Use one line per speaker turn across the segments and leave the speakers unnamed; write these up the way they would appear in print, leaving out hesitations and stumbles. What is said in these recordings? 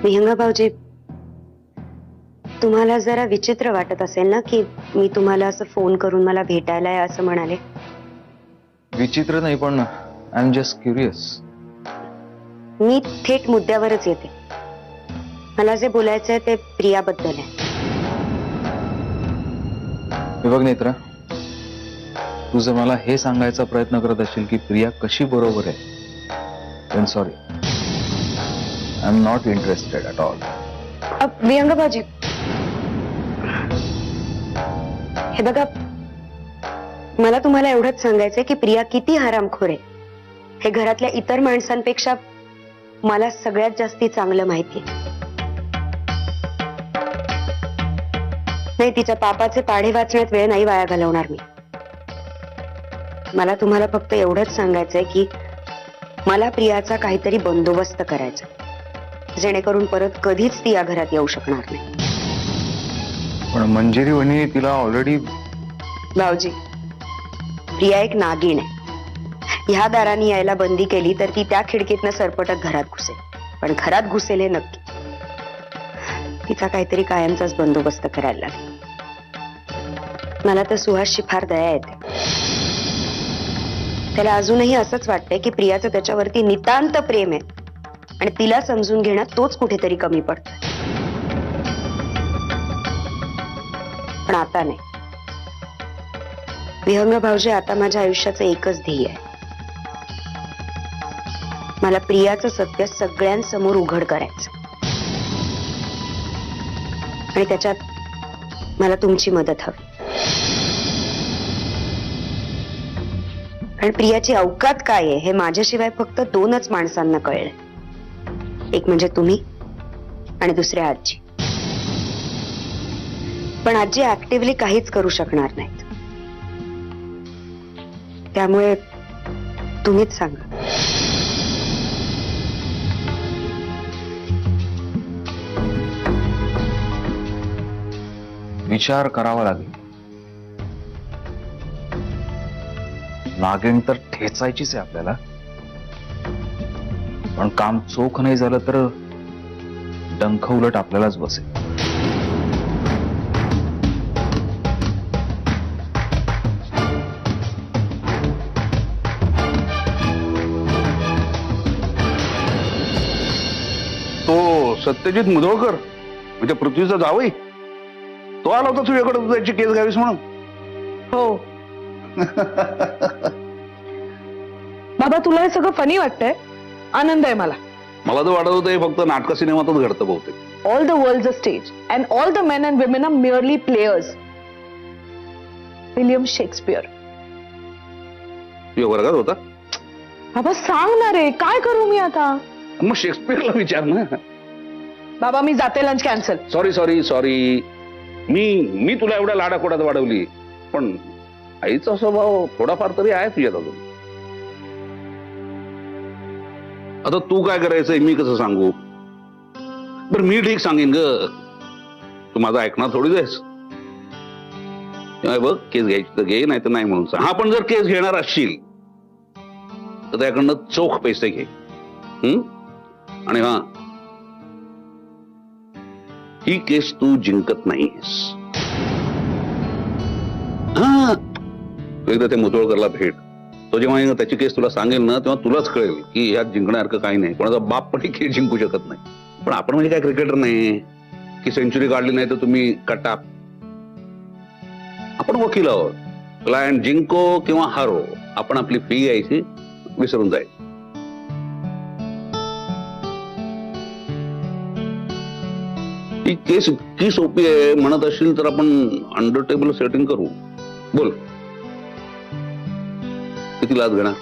विहंगा भाऊजी, तुम्हाला जरा विचित्र वाटत असेल ना की मी तुम्हाला असं फोन करून मला भेटायला आहे असं म्हणाले.
विचित्र नाही, पण आय एम जस्ट क्युरियस.
मी थेट मुद्द्यावरच येते. मला जे बोलायचंय ते प्रियाबद्दल आहे.
हे बघ नेत्रा, तू जर मला हे सांगायचा प्रयत्न करत असेल की प्रिया कशी बरोबर आहे, then sorry, I am not interested at all.
Vihanga भाऊजी, हे बघा, मला तुम्हाला एवढंच सांगायचंय की प्रिया किती हरामखोर आहे हे घरातल्या इतर माणसांपेक्षा मला सगळ्यात जास्ती चांगलं माहिती आहे. नाही, तिच्या पापाचे पाढे वाचण्यात वेळ नाही वाया घालवणार मी. मला तुम्हाला फक्त एवढंच सांगायचंय की मला प्रियाचा काहीतरी बंदोबस्त करायचा, जेणेकरून परत कधीच ती या घरात येऊ शकणार नाही.
पण मंजिरी वहिनी तिला ऑलरेडी.
भाऊजी, प्रिया एक नागिण आहे. ह्या दाराने यायला बंदी केली तर ती त्या खिडकीतनं सरपटत घरात घुसेल, पण घरात घुसेल हे नक्की. तिचा काहीतरी कायमचाच बंदोबस्त करायला लागेल. मला तर सुहासची फार दया येते. त्याला अजूनही असंच वाटतंय की प्रियाचं त्याच्यावरती नितांत प्रेम आहे आणि तिला समजून घेणं तोच कुठेतरी कमी पडतोय. पण आता नाही. विहंग भाऊजी, आता माझ्या आयुष्याचं एकच ध्येय आहे. मला प्रियाचं सत्य सगळ्यांसमोर उघड करायचं आणि त्याच्यात मला तुमची मदत हवी. कारण प्रियाची अवकात काय आहे हे माझ्याशिवाय फक्त दोनच माणसांना कळलंय. एक म्हणजे तुम्ही आणि दुसरे आजी. पण आजी ऍक्टिव्हली काहीच करू शकणार नाहीत. त्यामुळे तुम्हीच सांगा.
विचार करावा लागेल. नागिण तर ठेचायचीच आहे आपल्याला, पण काम चोख नाही झालं तर डंख उलट आपल्यालाच बसेल.
तो सत्यजित मुधोळकर म्हणजे पृथ्वीचा जावई, तो आला होता तुझ्याकडे त्याची केस घ्यावीस म्हणून.
हो. बाबा, तुला हे सगळं फनी वाटतंय? आनंद आहे मला.
मला तर वाटत होतं हे फक्त नाटक सिनेमातच घडतं बहुतेक.
All the world's a stage and all the men and women are merely players. William Shakespeare.
तुझ्या वर्गात होता?
बाबा सांग ना रे, काय करू मी आता?
मग शेक्सपियरला विचार ना.
बाबा, मी जाते, lunch cancel.
Sorry sorry sorry, मी तुला एवढ्या लाडाकोडात वाढवली, पण आईचा स्वभाव थोडाफार तरी आहे तुझ्यात अजून. आता तू काय करायचंय मी कसं सांगू? बरं मी ठीक सांगेन ग, तू माझं ऐकणार थोडी आहेस. बघ, केस घ्यायची तर घे, नाही तर नाही म्हणून सांग. हा, पण जर केस घेणार असशील तर त्याकडनं चोख पैसे घे. आणि हा, ही केस तू जिंकत नाहीस. हा, एकदा त्या मुधोळकरला भेट. तो जेव्हा त्याची केस तुला सांगेल ना, तेव्हा तुलाच कळेल की ह्यात जिंकण्यासारखं काही नाही. कोणाचा बाप पण ही केस जिंकू शकत नाही. पण आपण म्हणजे काय क्रिकेटर नाही की सेंचुरी काढली नाही तर तुम्ही कटाप. आपण वकील आहोत. क्लायंट जिंको किंवा हारो, आपण आपली फी घ्यायची, विसरून जायची. ही केस इतकी सोपी आहे म्हणत असशील तर आपण अंडर टेबल सेटिंग करू. बोल, किती लाच घेणार?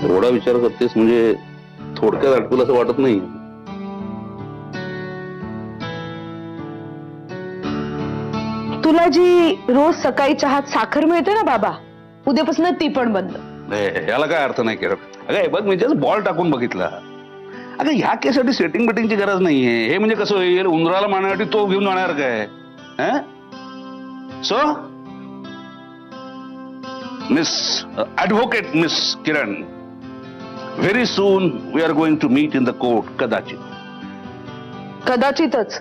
एवढा विचार करतेस म्हणजे थोडक्यात अटकल असं वाटत नाही.
तुला जी रोज सकाळी चहात साखर मिळते ना बाबा, उद्यापासून ती पण बंद.
याला काय अर्थ नाही करत. अगं बघ, मी जस्ट बॉल टाकून बघितला. अगं ह्या केससाठी सेटिंग बिटिंगची गरज नाहीये. हे म्हणजे कसं होईल, उंदराला मारण्यासाठी तो घेऊन जाणार काय? So miss advocate miss Kiran, very soon we are going to meet in the court, कदाचित.
कदाचितच.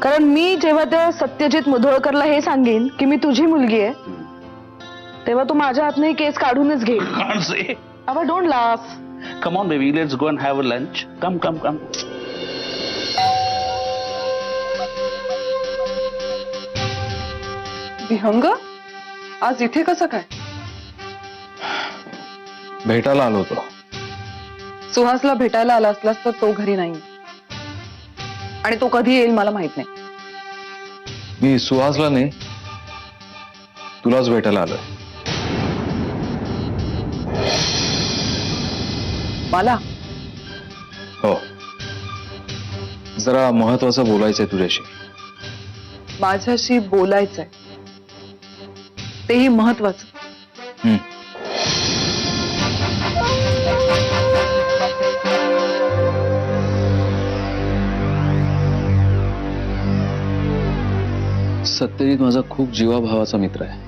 कारण मी जेव्हा त्या सत्यजित मुधोळकरला हे सांगेन की मी तुझी मुलगी आहे, तेव्हा तू माझ्या हातनं ही केस काढूनच घेईल.
Can't say.
अबा don't laugh.
Come on, baby, let's go and have a lunch. Come, come, come.
विहंग, आज इथे कसं काय?
भेटायला आलो होतो.
सुहासला भेटायला आला असलास तर तो घरी नाही आणि तो कधी येईल मला माहित नाही.
मी सुहासला नाही, तुलाच भेटायला आलोय.
मला
हो, जरा महत्वाचं बोलायचंय तुझ्याशी.
माझ्याशी बोलायचंय, तेही महत्वाचं.
हम्म. सत्यजित माझा खूप जीवाभावाचा मित्र आहे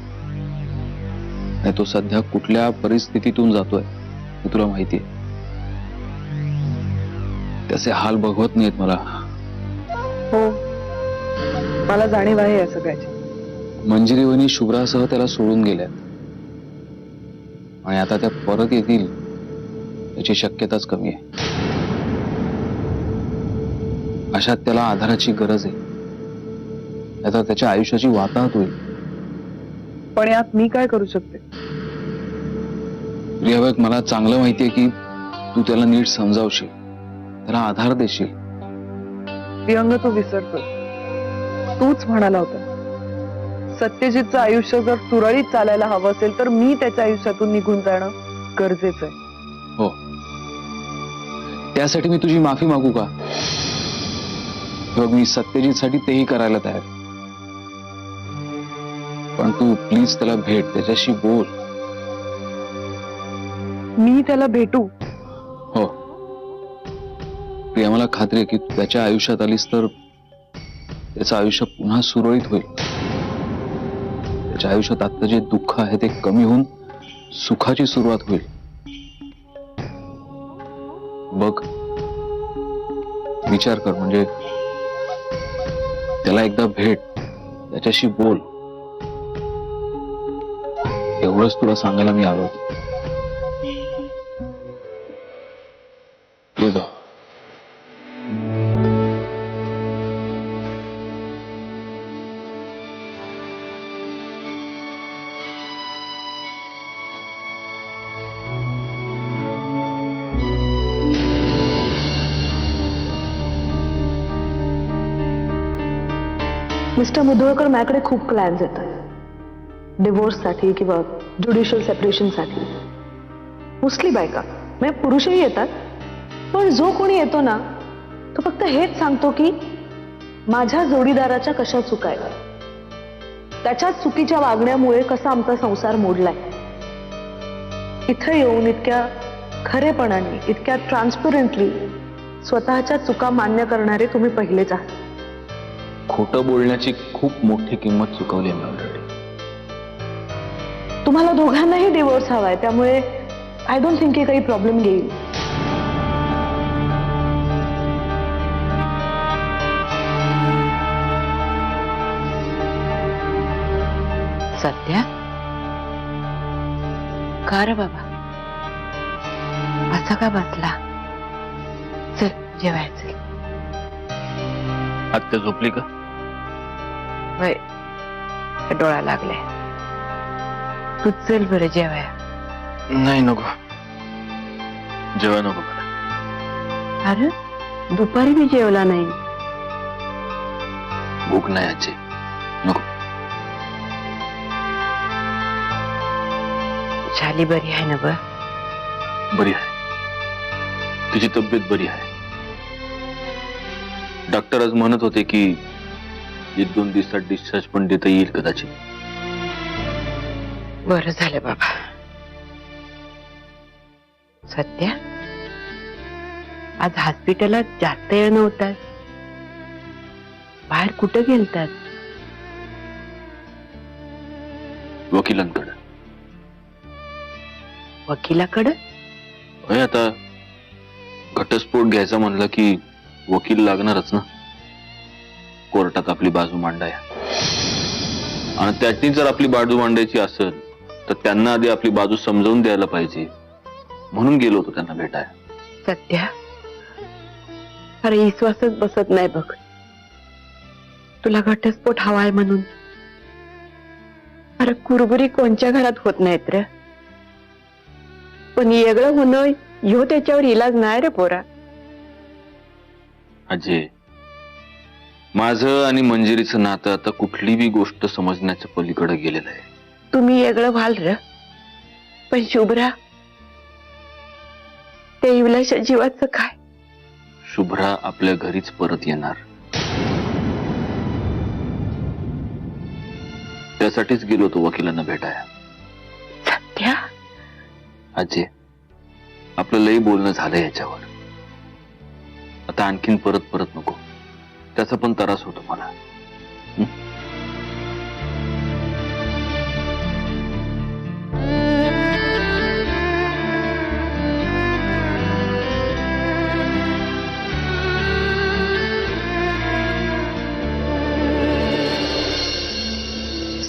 आणि तो सध्या कुठल्या परिस्थितीतून जातोय हे तुला माहिती आहे. त्याचे हाल बघवत नाहीत मला.
हो, मला जाणीव आहे या सगळ्याची.
मंजिरी वहिनी शुभ्रासह त्याला सोडून गेल्यात आणि आता त्या परत येतील याची शक्यताच कमी आहे. अशात त्याला आधाराची गरज आहे. आता त्याच्या आयुष्याची वाताहत होईल.
पण यात मी काय करू शकते?
प्रियाबाई, मला चांगलं माहितीये की तू त्याला नीट समजावशील, त्याला आधार देशील.
विहंग, तू विसरतो. तूच म्हणाला होता सत्यजितचं आयुष्य जर सुरळीत चालायला हवं असेल तर मी त्याच्या आयुष्यातून निघून जाणं गरजेचं आहे.
हो, त्यासाठी मी तुझी माफी मागू का? बघ, मी सत्यजितसाठी तेही करायला तयार, पण तू प्लीज त्याला भेट, त्याच्याशी बोल.
मी त्याला भेटू?
हो प्रिया, मला खात्री आहे की तू त्याच्या आयुष्यात आलीस तर त्याचं आयुष्य पुन्हा सुरळीत होईल. त्याच्या आयुष्यात आता जे दुःख आहे ते कमी होऊन सुखाची सुरुवात होईल. बघ, विचार कर, म्हणजे त्याला एकदा भेट, त्याच्याशी बोल. एवढंच तुला सांगायला मी आलो. ये जा.
मिस्टर मुधोळकर, माझ्याकडे खूप प्लॅन्स येतात डिवोर्ससाठी किंवा ज्युडिशियल सेपरेशनसाठी. मोस्टली बायका, म्हणजे पुरुषही येतात, पण जो कोणी येतो ना तो फक्त हेच सांगतो की माझ्या जोडीदाराच्या कशा चुका आहेत, त्याच्या चुकीच्या वागण्यामुळे कसा आमचा संसार मोडलाय. इथं येऊन इतक्या खरेपणाने, इतक्या ट्रान्सपरंटली स्वतःच्या चुका मान्य करणारे तुम्ही पहिलेच आहात.
खोटं बोलण्याची खूप मोठी किंमत चुकवली मी ऑलरेडी.
तुम्हाला दोघांनाही डिवोर्स हवाय, त्यामुळे आय डोंट थिंक की काही प्रॉब्लेम येईल.
सध्या का रे बाबा असा का बसला? चल जेवायचं.
आत्या झोपली का?
वय डोळा लागलाय. तू चल बरं जेवाया.
नाही, नको जेवाय, नको मला.
अरे दुपारी मी जेवला नाही.
भूक नाही आजी, नको.
शाली बरी आहे ना?
बरी आहे, तिची तब्येत बरी आहे. डॉक्टर आज म्हणत होते की 1-2 दिवसात डिस्चार्ज पण देता येईल कदाचित.
बरं झालं बाबा. सध्या आज हॉस्पिटलात जास्त वेळ नव्हतास, बाहेर कुठं गेलतात?
वकिलांकडे.
वकिलाकडं?
होय, आता घटस्फोट घ्यायचा म्हणलं की वकील लागणारच ना, कोर्टात आपली बाजू मांडाया. आणि त्याची जर आपली बाजू मांडायची असेल तर त्यांना आधी आपली बाजू समजावून द्यायला पाहिजे, म्हणून गेलो होतो त्यांना भेटायला.
सध्या अरे विश्वासच बसत नाही बघ. तुला घटस्फोट हवाय म्हणून. अरे कुरबुरी कोणच्या घरात होत नाहीत रे, पण वेगळं होणं ह्यो त्याच्यावर इलाज नाही रे पोरा.
अजय, माझं आणि मंजिरीचं नातं आता कुठली बी गोष्ट समजण्याच्या पलीकडे गेलेलं आहे.
तुम्ही वेगळं व्हाल र, पण शुभ्रा त्या इवल्याच्या जीवाचं काय?
शुभ्रा आपल्या घरीच परत येणार, त्यासाठीच गेलो होतो वकिलांना भेटायला.
सध्या
अजय, आपलं लई बोलणं झालं याच्यावर. आता आणखीन परत परत नको, त्याचा पण त्रास होतो मला.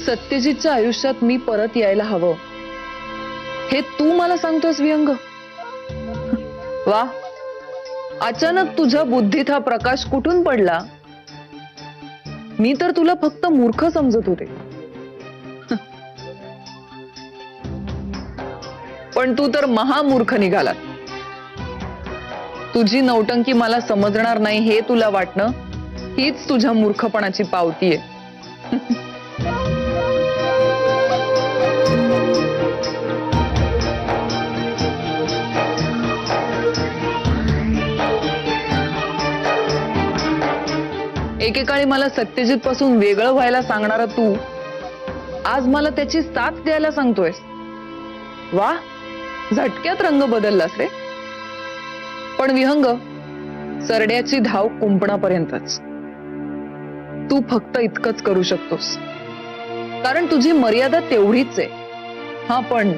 सत्यजितच्या आयुष्यात मी परत यायला हवं हे तू मला सांगतोस विहंग? वा, अचानक तुझ्या बुद्धीत हा प्रकाश कुठून पडला? मी तर तुला फक्त मूर्ख समजत होते. पण तू तर महामूर्ख निघाला. तुझी नौटंकी मला समजणार नाही हे तुला वाटणं हीच तुझ्या मूर्खपणाची पावती आहे. एकेकाळी मला सत्यजित पासून वेगळं व्हायला सांगणारा तू आज मला त्याची साथ द्यायला सांगतोयस. वा, झटक्यात रंग बदललास रे. पण विहंग, सरड्याची धाव कुंपणापर्यंतच. तू फक्त इतकंच करू शकतोस, कारण तुझी मर्यादा तेवढीच आहे. हा, पण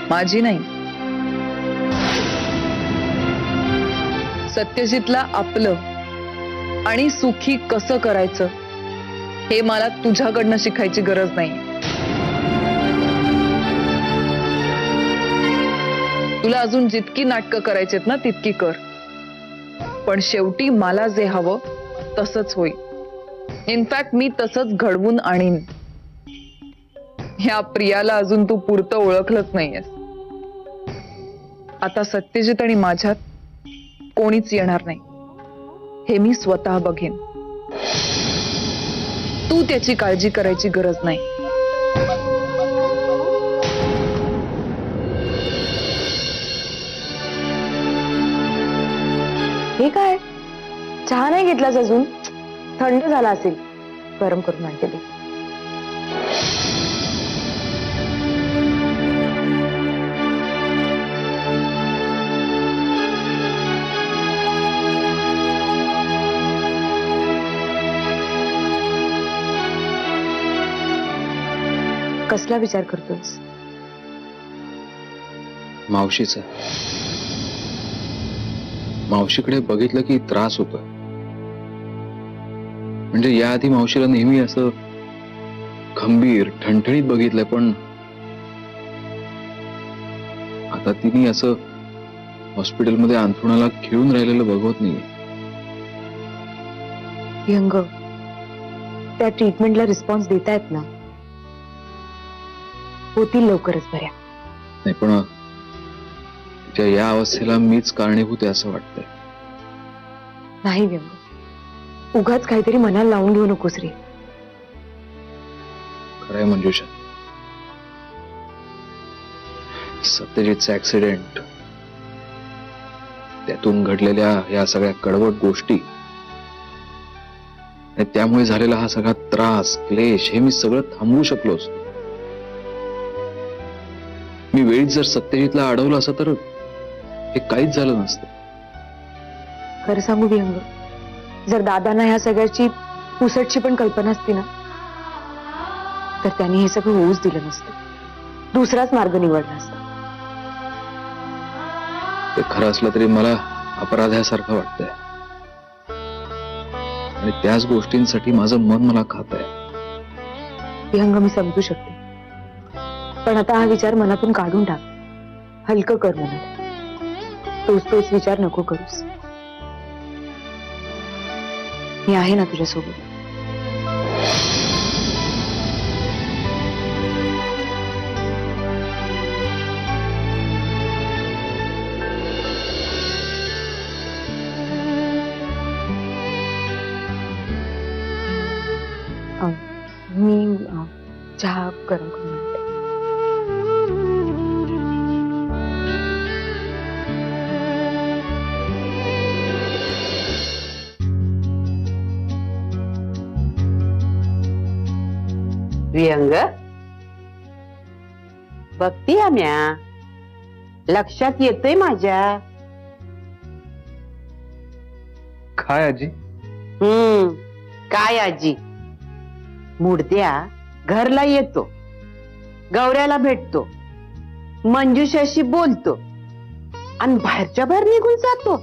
माझी नाही. सत्यजितला आपलं आणि सुखी कसं करायचं हे मला तुझ्याकडनं शिकायची गरज नाही. तुला अजून जितकी नाटकं करायचीत ना तितकी कर, पण शेवटी मला जे हवं तसंच होईल. इनफॅक्ट मी तसंच घडवून आणीन. ह्या प्रियाला अजून तू पुरतं ओळखलंच नाहीयेस. आता सत्यजित आणि माझ्यात कोणीच येणार नाही हे मी स्वतः बघेन. तू त्याची काळजी करायची गरज नाही.
हे काय, चहा नाही घेतलास अजून? थंड झाला असेल, गरम करून आणते ते. कसला विचार करतोस?
मावशीचा. मावशीकडे बघितलं की त्रास होतो. म्हणजे याआधी मावशीला नेहमी असं खंबीर ठणठणीत बघितलंय, पण आता तिने असं हॉस्पिटलमध्ये अंथरुणाला खिळून राहिलेलं बघवत नाहीये.
यंग, त्या ट्रीटमेंटला रिस्पॉन्स देतायत ना? होतील लवकरच बऱ्या.
नाही, पण तिच्या या अवस्थेला मीच कारणीभूत आहे असं वाटतंय.
नाही व्यंग, उगाच काहीतरी मनाला लावून घेऊ नकोस रे.
खरंय मंजुषा, सत्यजितचा ऍक्सिडेंट, त्यातून घडलेल्या या सगळ्या कडवट गोष्टी, आणि त्यामुळे झालेला हा सगळा त्रास, क्लेश, हे मी सगळं थांबवू शकलो असतो. मी वेळीच जर सत्यजितला अडवलं असं तर हे काहीच झालं नसतं.
खरं सांगू व्यंग, जर दादांना ह्या सगळ्याची पुसटची पण कल्पना असती ना, तर त्यांनी हे सगळं होऊच दिलं नसतं. दुसराच मार्ग निवडला असता.
ते खरं असलं तरी मला अपराध्यासारखं वाटतंय आणि त्याच गोष्टींसाठी माझं मन मला खात आहे.
विहंग मी समजू शकते, पण आता हा विचार मनातून काढून टाक, हलकं कर मनात. तोच विचार नको करूस. मी आहे ना तुझ्यासोबत. मी चहा गरम करून आणते.
विहंग बघती आम्या, लक्षात येतोय माझ्या.
काय आजी?
काय आजी? मुडद्या घरला येतो, गौऱ्याला भेटतो, मंजुषाशी बोलतो आणि बाहेरच्या बाहेर निघून जातो.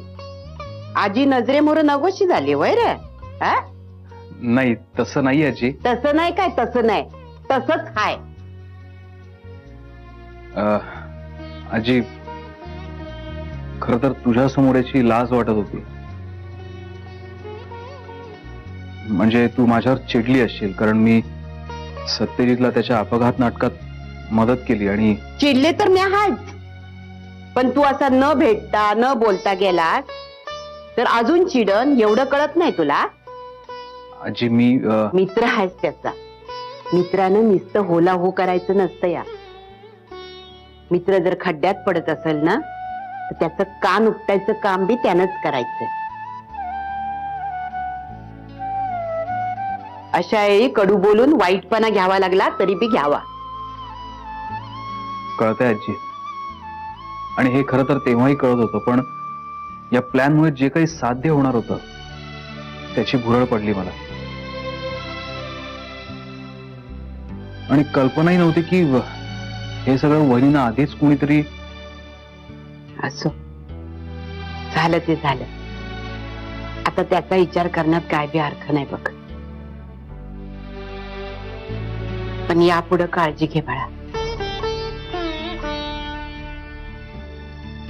आजी नजरेमोर नगोशी झाली वय रे?
नाही तसं नाही आजी.
तसं नाही काय? तसं नाही, तसंच हाय.
आजी खर तर तुझ्या समोर याची लाज वाटत होती. म्हणजे तू माझ्यावर चिडली असशील कारण मी सत्यजितला त्याच्या अपघात नाटकात मदत केली. आणि
चिडले तर मी हाच, पण तू असा न भेटता न बोलता गेला तर अजून चिडन एवढं कळत नाही तुला?
आजी मी
मित्र आहेस त्याचा. मित्रानं नुसतं होला हो करायचं नसतं या. मित्र जर खड्ड्यात पडत असेल ना तर त्याचं कान उपटायचं काम बी त्यानंच करायचं. अशा वेळी कडू बोलून वाईटपणा घ्यावा लागला तरी बी घ्यावा.
कळतंय आजी, आणि हे खरं तर तेव्हाही कळत होतं, पण या प्लॅनमुळे जे काही साध्य होणार होतं त्याची भुरळ पडली मला. आणि कल्पनाही नव्हती की हे सगळं वहिनीनं आधीच कोणीतरी.
असो, झालं ते झालं. आता त्याचा विचार करण्यात काय बी अर्थ नाही बघ. पण यापुढे काळजी घे बाळा.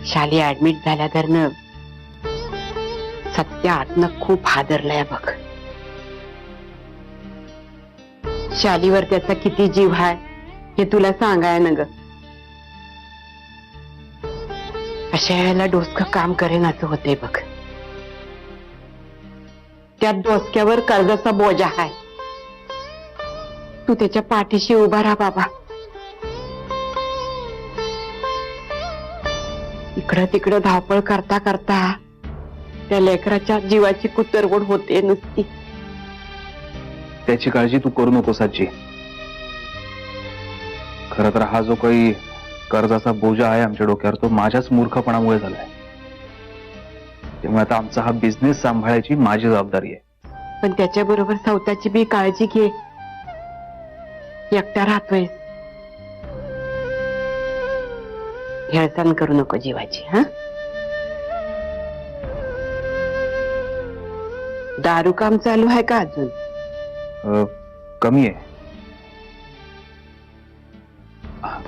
शाली ऍडमिट झाल्या तर न सत्य आतनं खूप हादरलाय बघ. शालीवर त्याचा किती जीव आहे हे तुला सांगाय ना ग. अशा वेळेला डोसकं काम करेन असं होते बघ. त्या डोसक्यावर कर्जाचा बोजा आहे. तू त्याच्या पाठीशी उभा राहा बाबा. इकडं तिकडं धावपळ करता करता त्या लेकराच्या जीवाची कुतरवड होते नुसती.
त्याची काळजी तू करू नकोस आजी. खरं तर हा जो काही कर्जाचा बोजा आहे आमच्या डोक्यावर तो माझ्याच मूर्खपणामुळे झालाय. त्यामुळे आता आमचा हा बिझनेस सांभाळायची माझी जबाबदारी आहे.
पण त्याच्याबरोबर स्वतःची बी काळजी घे. एकटा राहतोय, हेळसाण करू नको जीवाची. हा, दारू काम चालू आहे का अजून?
कमी आहे.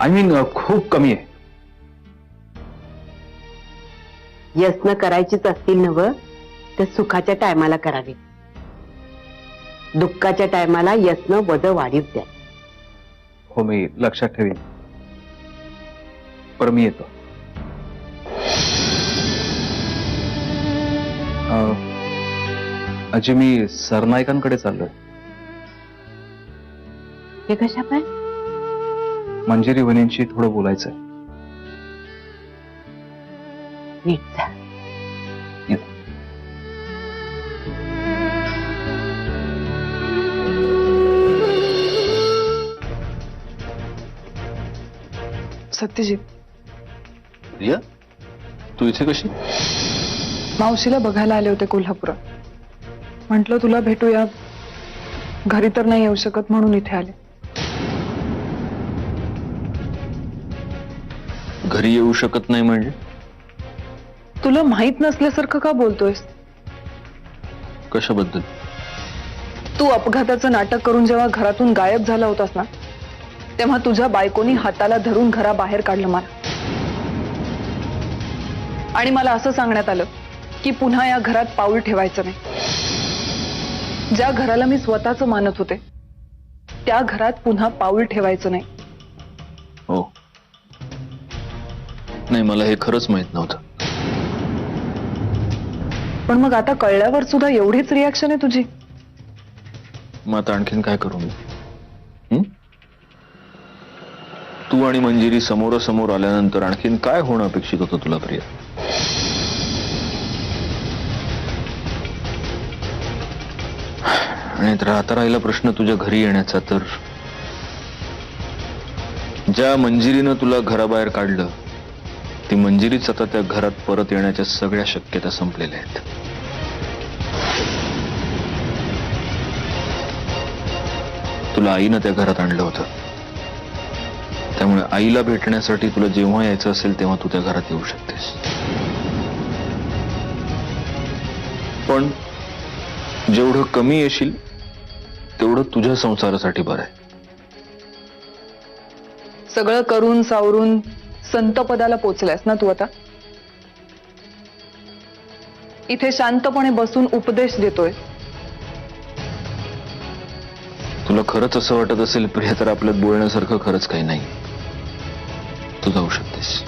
आय मीन खूप कमी आहे.
यत्न करायचीच असतील नव तर सुखाच्या टायमाला करावी. दुःखाच्या टायमाला यत्न वद वाढीव द्या.
हो, मी लक्षात ठेवीन. पर मी येतो. आजी मी सरनाईकांकडे चाललोय.
हे कशा पाय?
मंजिरी वहिनींशी थोडं बोलायचंय.
नीट जा.
सत्यजित,
रिया, तू इथे कशी?
मावशीला बघायला आले होते कोल्हापुरात. म्हटलं तुला भेटूया, घरी तर नाही येऊ शकत म्हणून इथे आले.
घरी येऊ शकत नाही म्हणजे?
तुला माहित नसल्यासारखं का बोलतोयस?
कशाबद्दल?
तू अपघाताचं नाटक करून जेव्हा घरातून गायब झाला होतास ना, तेव्हा तुझ्या बायकोनी हाताला धरून घराबाहेर काढलं मला. आणि मला असं सांगण्यात आलं की पुन्हा या घरात पाऊल ठेवायचं नाही. ज्या घराला मी स्वतःच मानत होते त्या घरात पुन्हा पाऊल ठेवायचं नाही.
हो. नाही, मला हे खरंच माहित नव्हतं.
पण मग आता कळल्यावर सुद्धा एवढीच रिॲक्शन आहे तुझी?
मग आता आणखीन काय करू मी? हं? तू आणि मंजिरी समोरासमोर आल्यानंतर आणखीन काय होणं अपेक्षित होतं तुला, प्रिया? आणि तर आता राहिला प्रश्न तुझ्या घरी येण्याचा, तर ज्या मंजिरीनं तुला घराबाहेर काढलं ती मंजिरीच आता त्या घरात परत येण्याच्या सगळ्या शक्यता संपलेल्या आहेत. तुला आईनं त्या घरात आणलं होतं, त्यामुळे आईला भेटण्यासाठी तुला जेव्हा यायचं असेल तेव्हा तू त्या घरात येऊ शकतेस. पण जेवढं कमी येशील तेवढं तुझ्या संसारासाठी बरं आहे.
सगळं करून सावरून संतपदाला पोचलायस ना तू आता? इथे शांतपणे बसून उपदेश देतोय.
तुला खरंच असं वाटत असेल प्रिया, तर आपल्यात बोलण्यासारखं खरंच काही नाही. तू जाऊ शकतेस.